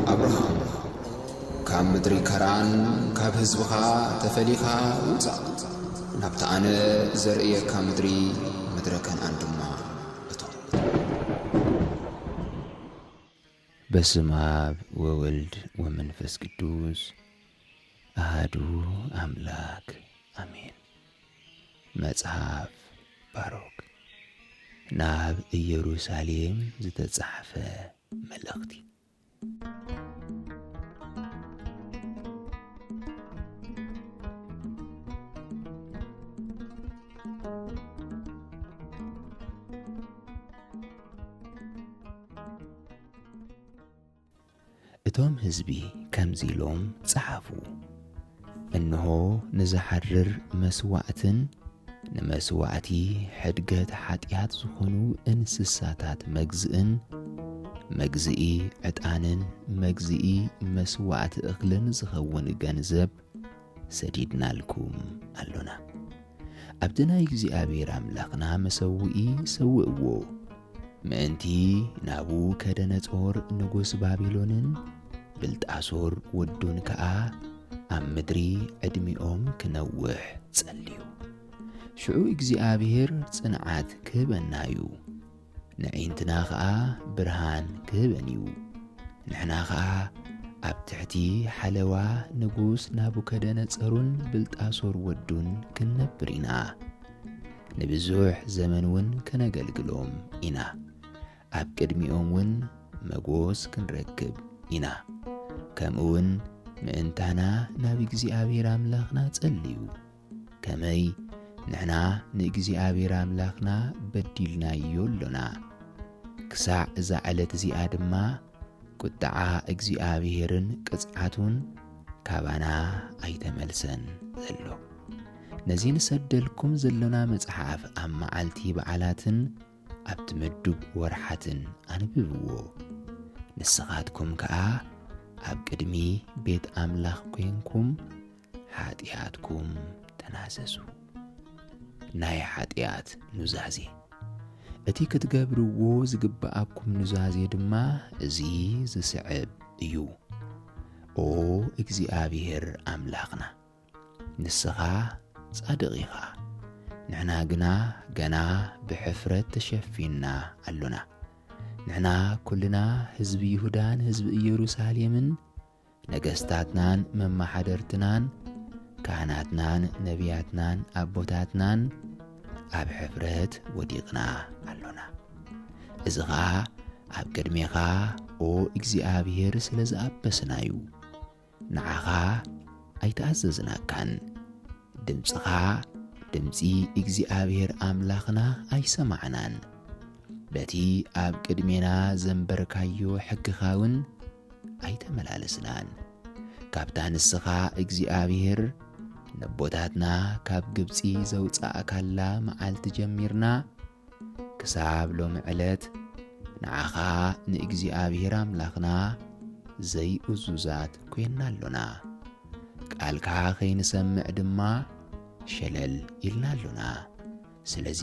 أبراهام كام مدري كران كاب هزبخا تفليخا وصا نبت أنا زرئية كام مدري مدركا عندما بسم آب وولد ومنفس قدوس أحدو أملاك آمين. مصحف باروك ناب ኢየሩሳሌም ዝተጻሕፈ መልእኽቲ እቶም ህዝቢ ከምዚሎም ጻሓፉ እንሆ ንዝሓርር መስዋዕትን ንመስዋዕቲ ሕድገት ሓጢአት ዝኾኑ እንስሳታት መግዝእን መግዝኢ ዕጣንን መግዝኢ መስዋዕቲ እኽልን ዝኸውን ገንዘብ ሰዲድናልኩም ኣሎና። ኣብቲ ናይ እግዚኣብሔር ኣምላኽና መሰውኢ ሰውእዎ ምእንቲ ናቡከደነፆር ንጉስ ባቢሎንን ብልጣሶር ወዱን ከኣ ኣብ ምድሪ ዕድሚኦም ክነውሕ ጸልዩ። ሽዑ እግዚኣብሔር ጽንዓት ክህበናዩ ንዒንትና ኸዓ ብርሃን ክህበን እዩ። ንሕና ኸዓ ኣብ ትሕቲ ሓለዋ ንጉስ ናቡከደነፆርን ብልጣሶር ወዱን ክንነብር ኢና። ንብዙሕ ዘመን ውን ከነገልግሎም ኢና። ኣብ ቅድሚኦም ውን መጎስ ክንረክብ ኢና። ከምኡውን ምእንታና ናብ እግዚኣብሔር ኣምላኽና ጸልዩ። ከመይ ንሕና ንእግዚኣብሔር ኣምላኽና በዲልናዮ ኣሎና። ክሳዕ እዛ ዕለት እዚኣ ድማ ቁጥዓ እግዚኣብሔርን ቅጽዓቱን ካባና ኣይተመልሰን ዘሎ። ነዚ ንሰደልኩም ዘሎና መጽሓፍ ኣብ መዓልቲ በዓላትን ኣብቲ ምዱብ ወርሓትን ኣንብብዎ። ንስኻትኩም ከኣ ኣብ ቅድሚ ቤት ኣምላኽ ኮይንኩም ሓጢአትኩም ተናዘዙ። ናይ ሓጢአት ኑዛዜ እቲ ክትገብርዎ ዝግብኣኩም ኑዛዜ ድማ እዚ ዝስዕብ እዩ። ኦ እግዚኣብሔር ኣምላኽና ንስኻ ጻድቕ ኢኻ፣ ንሕና ግና ገና ብሕፍረት ተሸፊንና ኣሎና። ንሕና ኩልና ህዝቢ ይሁዳን ህዝቢ ኢየሩሳሌምን ነገሥታትናን መማሓደርትናን ካህናትናን ነቢያትናን ኣቦታትናን ኣብ ሕፍረት ወዲቕና ኣሎና። እዚ ኸዓ ኣብ ቅድሜኻ ኦ እግዚኣብሔር ስለ ዝኣበስናዩ። ንዓኻ ኣይተኣዘዝናካን፣ ድምፅኻ ድምፂ እግዚኣብሔር ኣምላኽና ኣይሰማዕናን። በቲ ኣብ ቅድሜና ዘንበርካዮ ሕግኻውን ኣይተመላለስናን። ካብታ ንስኻ እግዚኣብሔር ነቦታትና ካብ ግብፂ ዘውፃእካላ መዓልቲ ጀሚርና ክሳብ ሎሚ ዕለት ንዓኻ ንእግዚኣብሔር ኣምላኽና ዘይእዙዛት ኮይንና ኣሎና። ቃልካ ኸይንሰምዕ ድማ ሸለል ኢልና ኣሎና። ስለዚ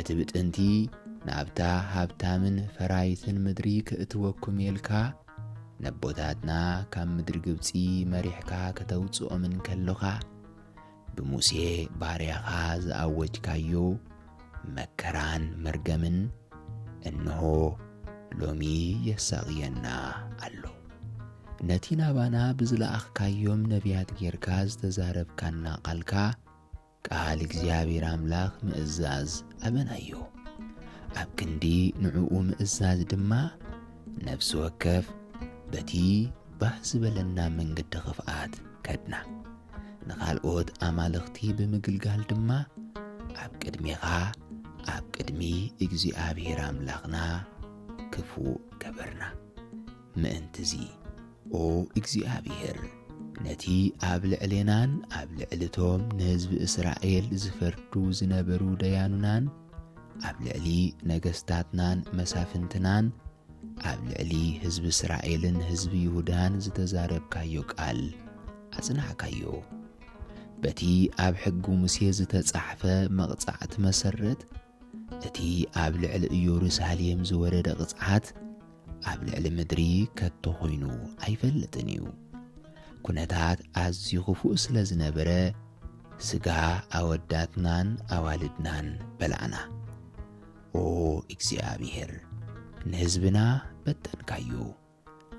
እቲ ብጥንቲ ናብታ ሃብታምን ፈራይትን ምድሪ ክእትወኩም የልካ ነቦታትና ካብ ምድሪ ግብፂ መሪሕካ ከተውፅኦምን ከለኻ ብሙሴ ባርያኻ ዝኣወጅካዮ መከራን መርገምን እንሆ ሎሚ የሳቕየና ኣሎ። ነቲ ናባና ብዝለኣኽካዮም ነቢያት ጌርካ ዝተዛረብካና ቓልካ ቃል እግዚኣብሔር ኣምላኽ ምእዛዝ ኣበናዮ። ኣብ ክንዲ ንዕኡ ምእዛዝ ድማ ነፍሲ ወከፍ በቲ ባህ ዝበለና መንገዲ ኽፍኣት ከድና። ንኻልኦት ኣማልኽቲ ብምግልጋል ድማ ኣብ ቅድሜኻ ኣብ ቅድሚ እግዚኣብሔር ኣምላኽና ክፉእ ገበርና። ምእንትዚ ኦ እግዚኣብሔር ነቲ ኣብ ልዕሌናን ኣብ ልዕልቶም ንህዝቢ እስራኤል ዝፈርዱ ዝነበሩ ደያኑናን ኣብ ልዕሊ ነገሥታትናን መሳፍንትናን ኣብ ልዕሊ ህዝቢ እስራኤልን ህዝቢ ይሁዳን ዝተዛረብካዮ ቃል ኣጽናዕካዮ። بتي أب حق موسى زتتصحفة مقطعت مسرت أتي أب لعل يروساليم زورد قطعات أب لعل مدري كتخوينو أيفلتنيو كنتات أزي خفوء سلازنبرة سقا أوداتنان أوالدنان بلعنا أو إكزيابير نهزبنا بتنكايو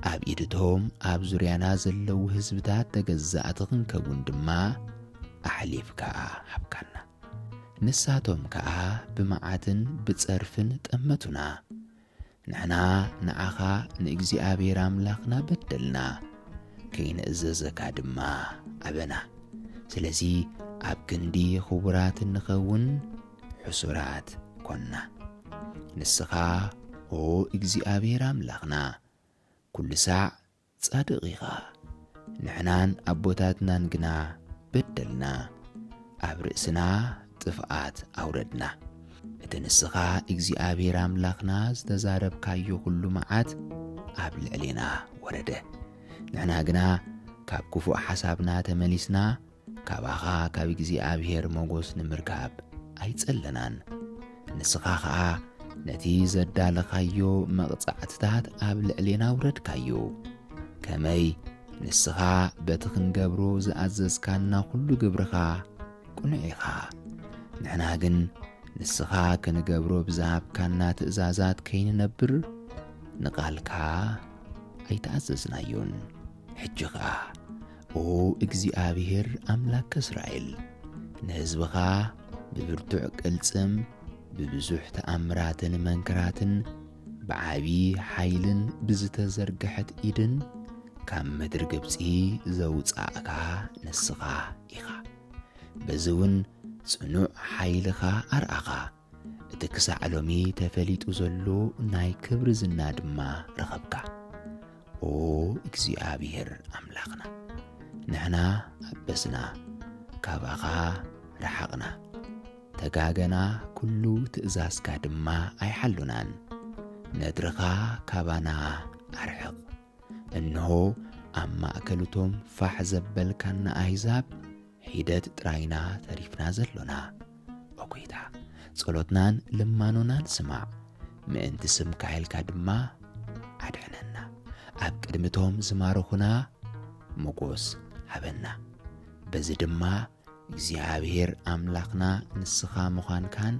أب إيدتهم أب زريانا زلو هزبتات تجزأتغن كون دما أحليف كا حبكانا نساتهم كا بمعاتن بتصرفن تأمتنا نحنا نعخا نإكزيابير أملاخنا بدلنا كين إزازكا دما أبنا سلزي أب كندي خبرات نخون حسورات كنا نسخا أو إكزيابير أملاخنا كل ساعة صادقيها نحنان أبوتاتنا نقنا بدلنا أبرئسنا طفقات أوردنا اتنسخا إكزيابير أملاخنا زتزارب كايو كل معات أبل علينا ورده نحنا قنا كاب كفو حسابنا تمليسنا كاباخا كاب إكزيابير موغوس نمركاب أيتسألنان نسخا نتي زدال خايو مقطعتات أبل علينا ورد كايو كمي نسخا بتخن قبرو زأزز كاننا كل قبرخا كنعيخا نحنا قن نسخا كن قبرو بزاب كاننا تأزازات كين نبر نقالكا أي تأززنايون حجخا أو إكزيابير أملاك إسرائيل نهزبخا ببرتوع قلتسم ببزوح تأمراتن منكراتن بعبي حيلن بزتزرقحت إيدن كام مدر قبسي زوز آقا نسخا إخا بزون صنوع حيلخا أرأخا اتكسع علومي تفليت أزلو ناي كبر زناد ما رغبكا أو إكزيابير أملاخنا نحنا أبسنا كاباغا رحقنا تقاقنا كلو تأزاز كادما أي حلونان ندرغا كابانا أرحق إنه أما أكلتهم فحزبل كان أهزاب حيدت تراينا تريفنا زلونا أكويتا صلوتنان لمانونان سمع من تسم كايل كادما أدعننا أبقدمتهم زمارخنا مقوس هبنا بزدما إكزيابير أملاخنا نسخا مخان كان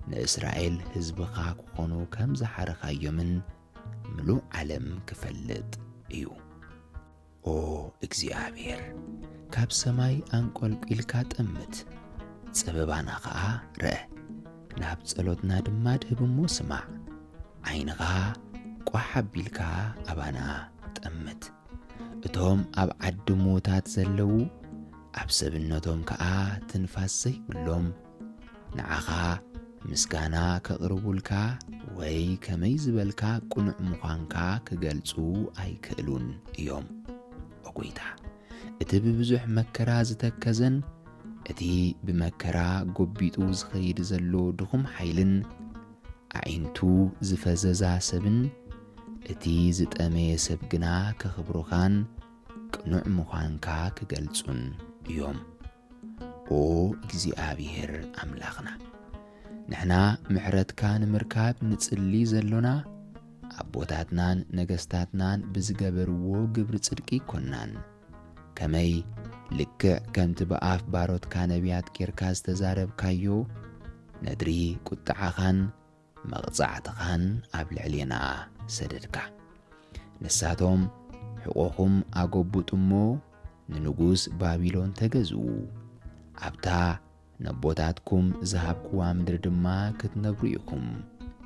نإسرائيل هزبخا كونو كم زحرخا يمن ملو علم كفلت إيو أو إكزيابير كاب سماي أنقل إلكا تأمت سببانا خا رأ ناب صلوتنا دماد هبمو سمع عينغا قوحب إلكا أبانا تأمت اتهم أب عد موتات زلو أب سبنتهم كا تنفاسي كلهم نعخا مسكانا كقربولكا وي كميزبلكا قنع مخانكا كقلصو أي كألون يوم أقويتا اتي ببزح مكرا زتكزن اتي بمكرا قبيتو زخيد زلو دخم حيلن عينتو زفززا سبن اتي زتأمي سبقنا كخبروخان قنع مخانكا كقلصون يوم أو إكزيابير أملاخنا نحنا محرت كان مركاب نتصلي زلونا أبوتاتنان نغستاتنان بزقبرو قبر صدقي كونان كمي لك كمت بقاف باروت كانبيات كيركاز تزارب كايو ندري قطعخان مغزعتخان قبل علينا سددكا نساتهم حقوقهم أقبوتمو ننقوس بابيلون تجزو أبتا نبوتاتكم زهابكوا مدر دما كتنبريكم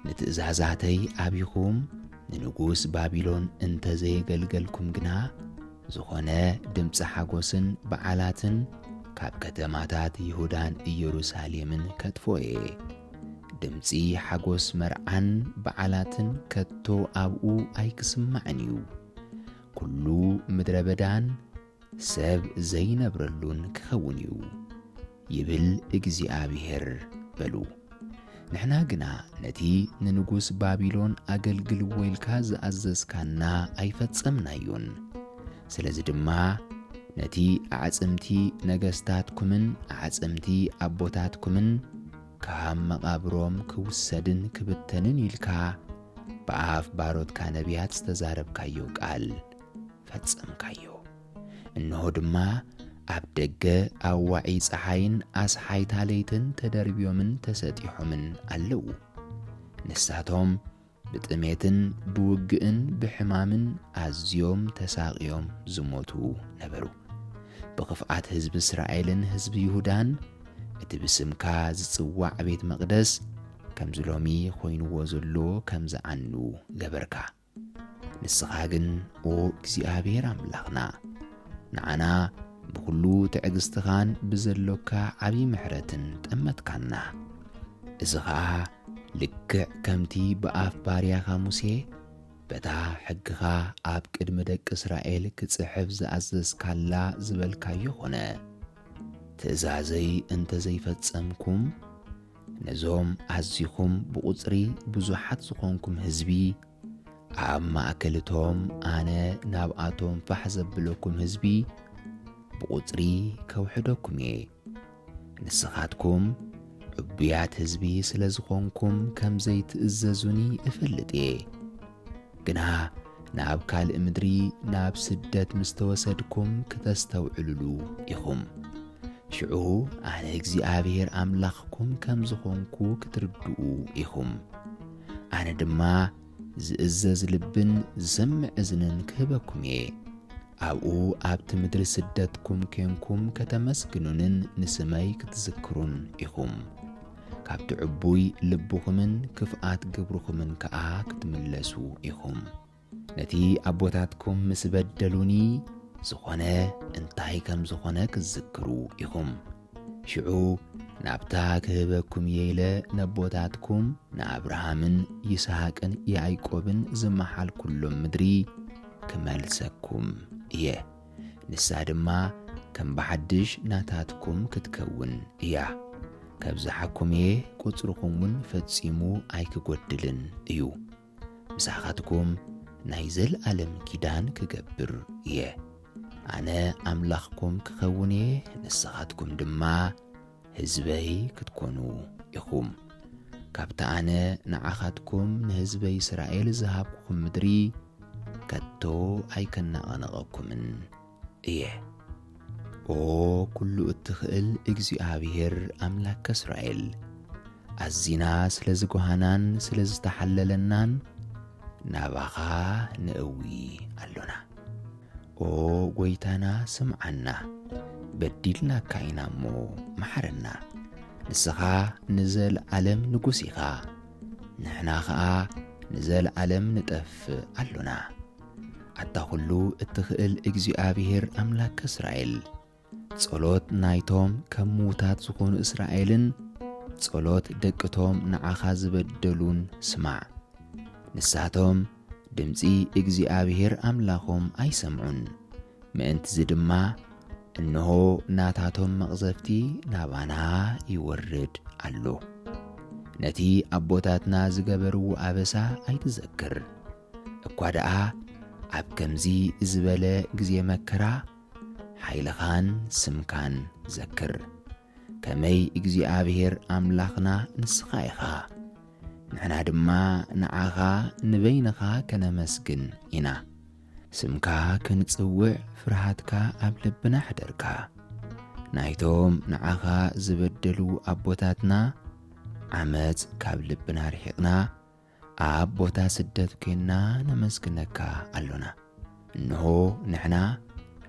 نتزازاتي أبيكم ننقوس بابيلون انت زي قلقلكم جنا زخونة دمس حقوسن بعالاتن كاب كتماتات يهودان يروساليمن كتفوي دمسي حقوس مرعان بعالاتن كتو أبو أيكسمعنيو كلو مدربدان سب زينبرلون كخونيو يبل إكزيابير بلو نحنا قنا نتي ننقوس بابيلون أقلقل ويلكاز أزز كانا أيفت سمنايون سلازي دما ነቲ ኣዕጽምቲ ነገስታትኩምን ኣዕጽምቲ ኣቦታትኩምን ካብ መቓብሮም ክውሰድን ክብተንን ኢልካ በኣፍ ባሮትካ ነቢያት ዝተዛረብካዮ ቃል ፈጸምካዮ። እንሆ ድማ ኣብ ደገ ኣዋዒ ፀሓይን ኣስሓይታ ለይትን ተደርብዮምን ተሰጢሖምን ኣለዉ። ንሳቶም ብጥሜትን ብውግእን ብሕማምን ኣዝዮም ተሳቂዮም ዝሞቱ ነበሩ። ብኽፍኣት ህዝቢ እስራኤልን ህዝቢ ይሁዳን እቲ ብስምካ ዝጽዋዕ ቤት መቕደስ ከምዚ ሎሚ ኾይንዎ ዘሎ ከም ዝዓኑ ገበርካ። ንስኻ ግን ኦ እግዚኣብሔር ኣምላኽና ንዓና ብኩሉ ትዕግስትኻን ብዘሎካ ዓብዪ ምሕረትን ጠመትካና። እዚ ኸዓ ልክዕ ከምቲ ብኣፍ ባርያኻ ሙሴ በታ ሕግኻ ኣብ ቅድሚ ደቂ እስራኤል ክጽሕፍ ዝኣዘዝካላ ዝበልካዮ ኾነ። ትእዛዘይ እንተዘይፈጸምኩም ነዞም ኣዚኹም ብቁጽሪ ብዙሓት ዝኾንኩም ህዝቢ ኣብ ማእከልቶም ኣነ ናብኣቶም ፋሕ ዘብለኩም ህዝቢ ብቁጽሪ ከውሕደኩም እየ። ንስኻትኩም ዕቡያት ህዝቢ ስለ ዝኾንኩም ከም ዘይትእዘዙኒ እፈልጥ እየ። ግና ናብ ካልእ ምድሪ ናብ ስደት ምስ ተወሰድኩም ክተስተውዕልሉ ኢኹም። ሽዑ ኣነ እግዚኣብሔር ኣምላኽኩም ከም ዝኾንኩ ክትርድኡ ኢኹም። ኣነ ድማ ዝእዘዝ ልብን ዝሰምዕ እዝንን ክህበኩም እየ። ኣብኡ ኣብቲ ምድሪ ስደትኩም ኮንኩም ከተመስግኑንን ንስመይ ክትዝክሩን ኢኹም። ካብቲ ዕቡይ ልብኹምን ክፍኣት ግብርኹምን ከኣ ክትምለሱ ኢኹም። ነቲ ኣቦታትኩም ምስ በደሉኒ ዝኾነ እንታይ ከም ዝኾነ ክዝክሩ ኢኹም። ሽዑ ናብታ ክህበኩም የኢለ ነቦታትኩም ንኣብርሃምን ይስሐቅን ያዕቆብን ዝመሓልኩሎም ምድሪ ክመልሰኩም እየ። ንሳ ድማ ከም ብሓድሽ ናታትኩም ክትከውን እያ። ከብዝሓኩም እየ ቁጽርኹም እውን ፈጺሙ ኣይክጐድልን እዩ። ምሳኻትኩም ናይ ዘለዓለም ኪዳን ክገብር እየ። ኣነ ኣምላኽኩም ክኸውን እየ፣ ንስኻትኩም ድማ ህዝበይ ክትኮኑ ኢኹም። ካብቲ ኣነ ንዓኻትኩም ንህዝበይ እስራኤል ዝሃብኩኹም ምድሪ ከቶ ኣይከናቐነቐኩምን እየ። ኦ ኩሉ እትኽእል እግዚኣብሔር ኣምላከ እስራኤል ኣዚና ስለ ዝጓሃናን ስለ ዝተሓለለናን ናባኻ ንእዊ ኣሎና። ኦ ጐይታና ስምዓና፣ በዲልናካ ኢና እሞ መሓረና። ንስኻ ንዘለዓለም ንጉስ ኢኻ፣ ንሕና ኸዓ ንዘለዓለም ንጠፍ ኣሎና። ኣታ ኹሉ እትኽእል እግዚኣብሔር ኣምላከ እስራኤል ጸሎት ናይቶም ከም ምዉታት ዝኾኑ እስራኤልን ጸሎት ደቅቶም ንዓኻ ዝበደሉን ስማዕ። ንሳቶም ድምፂ እግዚኣብሔር ኣምላኾም ኣይሰምዑን። ምእንቲ ድማ እንሆ ናታቶም መቕዘፍቲ ናባና ይወርድ ኣሎ። ነቲ ኣቦታትና ዝገበርዎ ኣበሳ ኣይትዘክር። እኳ ደኣ ኣብ ከምዚ ዝበለ ጊዜ መከራ ሓይልኻን ስምካን ዘክር። ከመይ እግዚኣብሔር ኣምላኽና ንስኻ ኢኻ፣ ንሕና ድማ ንዓኻ ንበይንኻ ከነመስግን ኢና። ስምካ ክንጽውዕ ፍርሃትካ ኣብ ልብና ሕደርካ። ናይቶም ንዓኻ ዝበደሉ ኣቦታትና ዓመፅ ካብ ልብና ርሒቕና ኣብ ቦታ ስደት ኮይንና ነመስግነካ ኣሎና። እንሆ ንሕና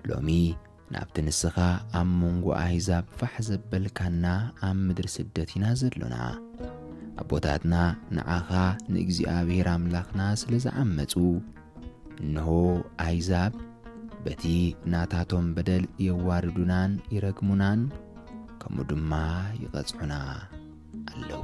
ሎሚ ናብቲ ንስኻ ኣብ መንጎ ኣሕዛብ ፋሕ ዘበልካና ኣብ ምድሪ ስደት ኢና ዘሎና። ኣቦታትና ንዓኻ ንእግዚኣብሔር ኣምላኽና ስለ ዝዓመፁ እንሆ ኣሕዛብ በቲ ናታቶም በደል የዋርዱናን ይረግሙናን ከምኡ ድማ ይቐጽዑና ኣለዉ።